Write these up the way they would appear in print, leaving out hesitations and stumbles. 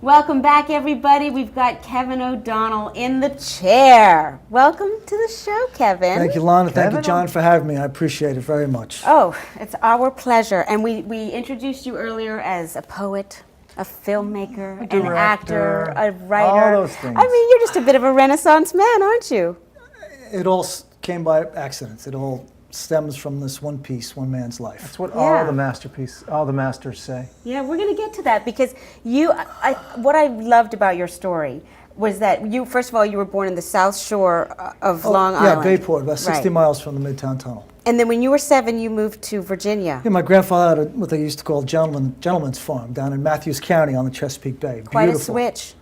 Welcome back, everybody. We've got Kevin O'Donnell in the chair. Welcome to the show, Kevin. Thank you, Lana. Thank you, John, for having me. I appreciate it very much. Oh, it's our pleasure. And we introduced you earlier as a poet, a filmmaker, an actor, a writer. All those things. I mean, you're just a bit of a Renaissance man, aren't you? It all came by accident. It all stems from this one piece, one man's life. That's what all the masters say. Yeah, we're going to get to that because what I loved about your story was that you, first of all, you were born in the South Shore of Long Island. Yeah, Bayport, about 60 miles from the Midtown Tunnel. And then when you were 7, you moved to Virginia. Yeah, my grandfather had what they used to call gentleman's farm down in Matthews County on the Chesapeake Bay. Quite Beautiful. a switch.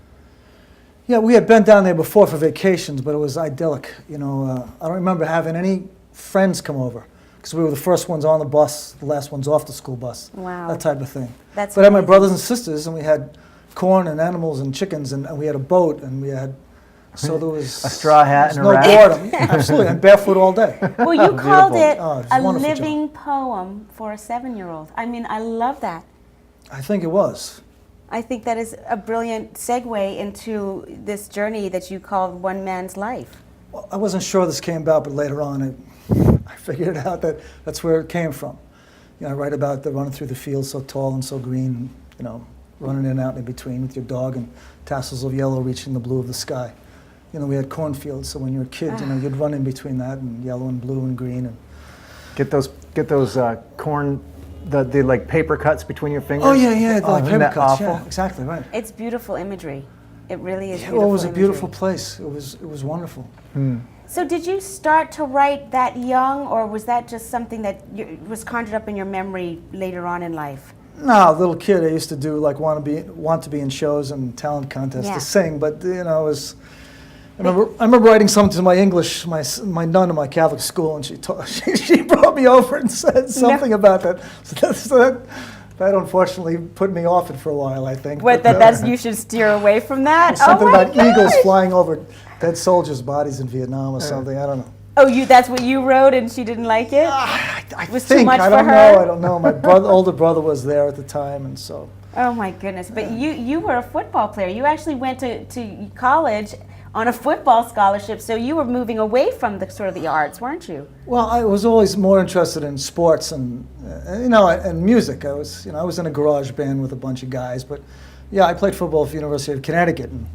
Yeah, we had been down there before for vacations, but it was idyllic. You know, I don't remember having any friends come over because we were the first ones on the bus, the last ones off the school bus. Wow. That type of thing. That's but I had my amazing. brothers and sisters, and we had corn and animals and chickens, and we had a boat, and we had, so there was A straw hat and a no rat. boredom. Absolutely, and barefoot all day. Well, you called it Oh, it's a wonderful, living poem for a 7-year-old. I mean, I love that. I think it was. I think that is a brilliant segue into this journey that you called One Man's Life. Well, I wasn't sure this came about, but later on I figured out that that's where it came from. You know, I write about the running through the fields so tall and so green, you know, running in and out in between with your dog and tassels of yellow reaching the blue of the sky. You know, we had cornfields, so when you were a kid, you know, you'd run in between that and yellow and blue and green. And Get those corn, the like paper cuts between your fingers. oh yeah, like isn't paper that cuts. awful? Yeah, exactly right. It's beautiful imagery. It really is Yeah, beautiful well, it was a imagery. beautiful place. It was wonderful. So did you start to write that young, or was that just something that was conjured up in your memory later on in life? No, little kid, I used to do like want to be in shows and talent contests Yeah. to sing, but you know, it was. I remember writing something to my English, my nun in my Catholic school, and she brought me over and said something about that. So that unfortunately put me off it for a while, I think. What, But, that's you should steer away from that? something Oh my about eagles gosh! flying over dead soldiers' bodies in Vietnam or something. I don't know. Oh, that's what you wrote and she didn't like it? I was too think much I for don't her? know. I don't know. My older brother was there at the time, and so. Oh my goodness. But you were a football player. You actually went to college on a football scholarship, so you were moving away from the sort of the arts, weren't you? Well, I was always more interested in sports and you know, and music. I was in a garage band with a bunch of guys, but yeah, I played football at the University of Connecticut, and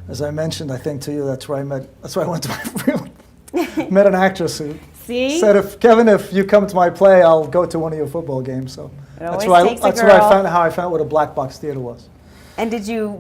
as I mentioned, I think to you, that's where I went to met an actress who See? said, if you come to my play, I'll go to one of your football games. So always that's takes a that's where girl. how I found what a black box theater was. And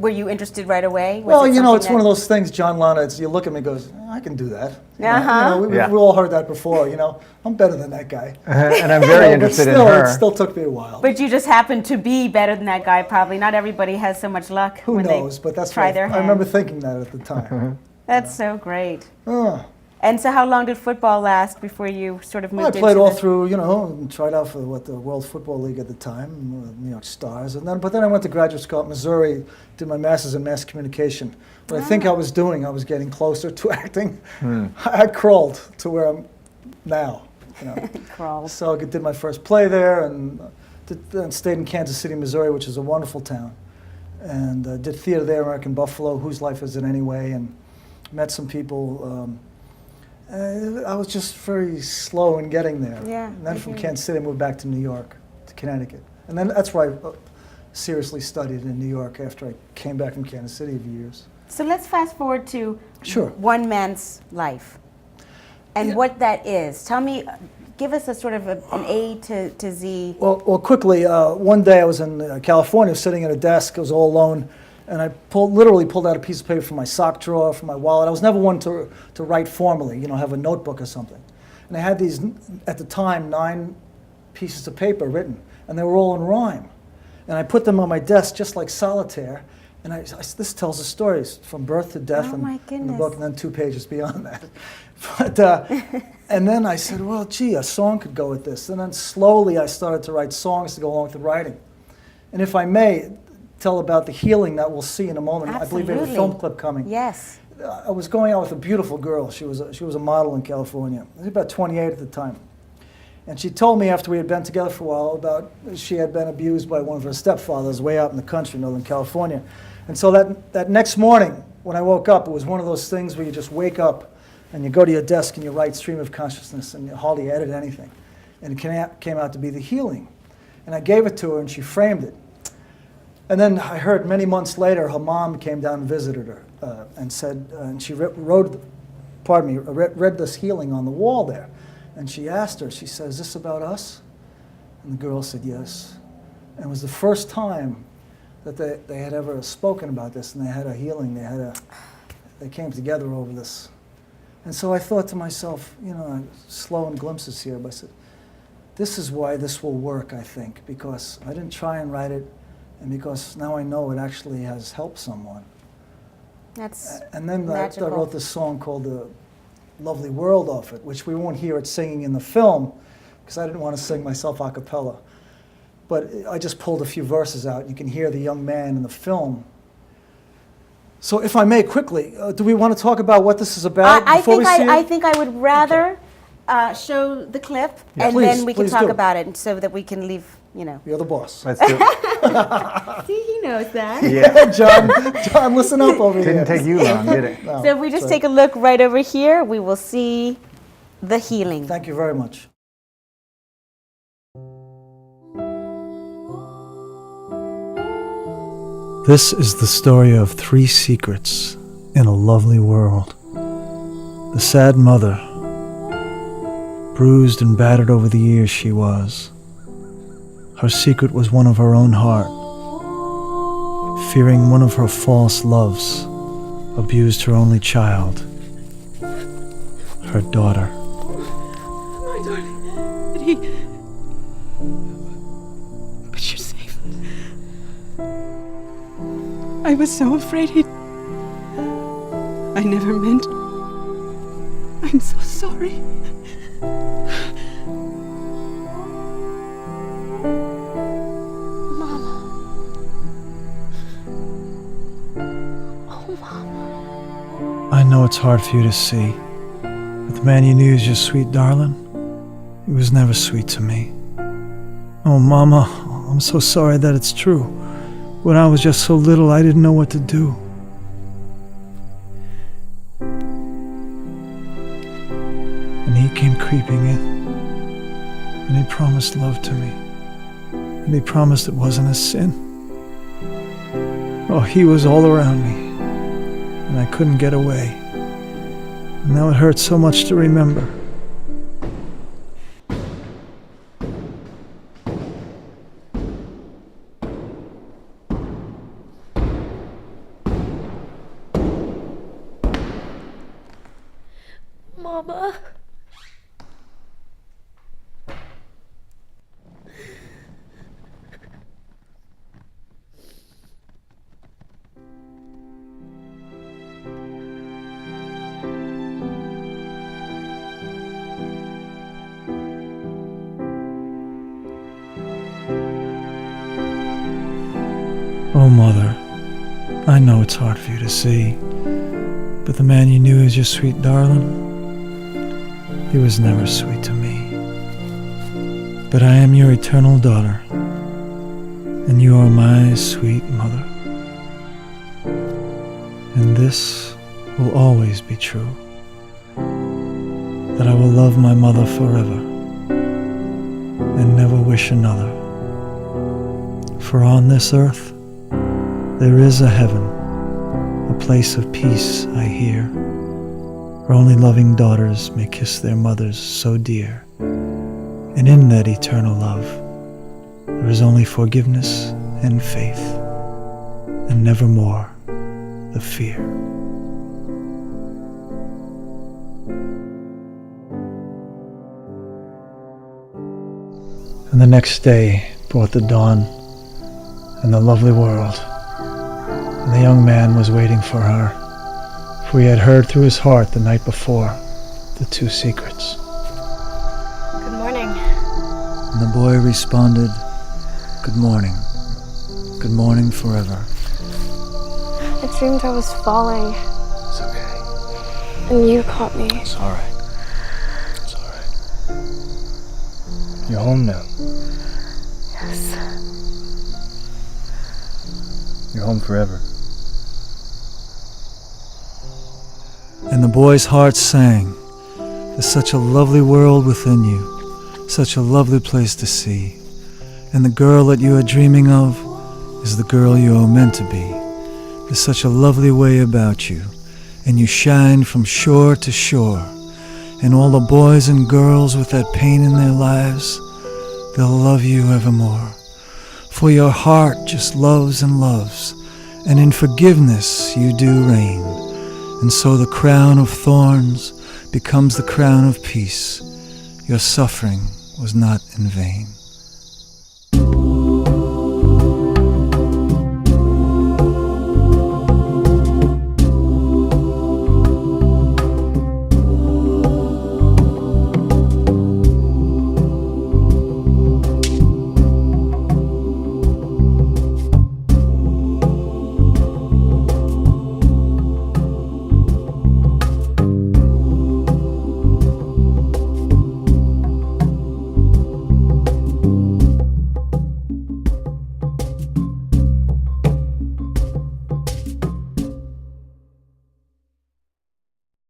were you interested right away? Was Well, it you know, something it's that- one of those things, John Lana, you look at me and goes, I can do that. Uh-huh. You know, Yeah. we all heard that before, you know. I'm better than that guy. And I'm very But interested in still, her. It still took me a while. But you just happened to be better than that guy, probably. Not everybody has so much luck Who when knows? they But that's try what their I hand. remember thinking that at the time. That's so great. Oh. And so how long did football last before you sort of moved Well, I into played all the- through, you know, and tried out for the World Football League at the time, New York Stars, but then I went to graduate school at Missouri, did my master's in mass communication. What I think I was doing, I was getting closer to acting. I crawled to where I'm now. You know. Crawled. So I did my first play there, and then stayed in Kansas City, Missouri, which is a wonderful town, and did theater there, American Buffalo, Whose Life Is It Anyway, and met some people. I was just very slow in getting there. Yeah, And then I from hear you. Kansas City, I moved back to New York, to Connecticut. And then that's where I seriously studied in New York after I came back from Kansas City a few years. So let's fast forward to Sure. One Man's Life and Yeah. what that is. Tell me, give us a sort of an A to Z. Well, quickly, one day I was in California, sitting at a desk, I was all alone, and I literally pulled out a piece of paper from my sock drawer, from my wallet. I was never one to write formally, you know, have a notebook or something. And I had these, at the time, 9 pieces of paper written, and they were all in rhyme. And I put them on my desk just like solitaire, and this tells the stories from birth to death Oh, in my the goodness. book, and then 2 pages beyond that. But, and then I said, well, gee, a song could go with this. And then slowly I started to write songs to go along with the writing. And if I may, tell about the healing that we'll see in a moment. I believe we have a film Absolutely. clip coming. Yes. I was going out with a beautiful girl. She was a model in California. I was about 28 at the time. And she told me after we had been together for a while about she had been abused by one of her stepfathers way out in the country, Northern California. And so that next morning, when I woke up, it was one of those things where you just wake up and you go to your desk and you write stream of consciousness and you hardly edit anything. And it came out to be The Healing. And I gave it to her and she framed it. And then I heard many months later her mom came down and visited her and said, and she read this healing on the wall there. And she asked her, she said, "Is this about us?" And the girl said yes. And it was the first time that they had ever spoken about this, and they had a healing, they came together over this. And so I thought to myself, you know, slow in glimpses here, but I said, this is why this will work, I think, because I didn't try and write it, and because now I know it actually has helped someone. That's And then magical. I wrote this song called The Lovely World off it, which we won't hear it singing in the film, because I didn't want to sing myself a cappella. But I just pulled a few verses out. You can hear the young man in the film. So if I may quickly, do we want to talk about what this is about before we see it? I think I would rather show the clip, and Please, then we can please talk do. about it so that we can leave, you know. You're the boss. Let's do it. See, he knows that. Yeah. John, listen up over here. Didn't take you long, did it? No, So if we just sorry. take a look right over here, we will see The Healing. Thank you very much. This is the story of 3 secrets in a lovely world. The sad mother, bruised and battered over the years she was. Her secret was one of her own heart. Fearing one of her false loves abused her only child, her daughter. My darling, but he... But you're safe. I was so afraid he'd... I never meant... I'm so sorry. I know it's hard for you to see, but the man you knew as your sweet darling, he was never sweet to me. Oh, Mama, I'm so sorry that it's true. When I was just so little, I didn't know what to do. And he came creeping in, and he promised love to me, and he promised it wasn't a sin. Oh, he was all around me, and I couldn't get away. And now it hurts so much to remember. Mama. Oh, Mother, I know it's hard for you to see, but the man you knew as your sweet darling, he was never sweet to me. But I am your eternal daughter, and you are my sweet mother. And this will always be true, that I will love my mother forever, and never wish another. For on this earth, there is a heaven, a place of peace, I hear, where only loving daughters may kiss their mothers so dear. And in that eternal love, there is only forgiveness and faith, and nevermore the fear. And the next day brought the dawn and the lovely world. And the young man was waiting for her, for he had heard through his heart the night before the 2 secrets. Good morning. And the boy responded, "Good morning. Good morning forever." I dreamed I was falling, It's okay. and you caught me. It's all right. It's all right. You're home now. Yes. You're home forever. And the boy's heart sang. There's such a lovely world within you, such a lovely place to see. And the girl that you are dreaming of is the girl you are meant to be. There's such a lovely way about you, and you shine from shore to shore. And all the boys and girls with that pain in their lives, they'll love you evermore. For your heart just loves and loves, and in forgiveness you do reign. And so the crown of thorns becomes the crown of peace. Your suffering was not in vain.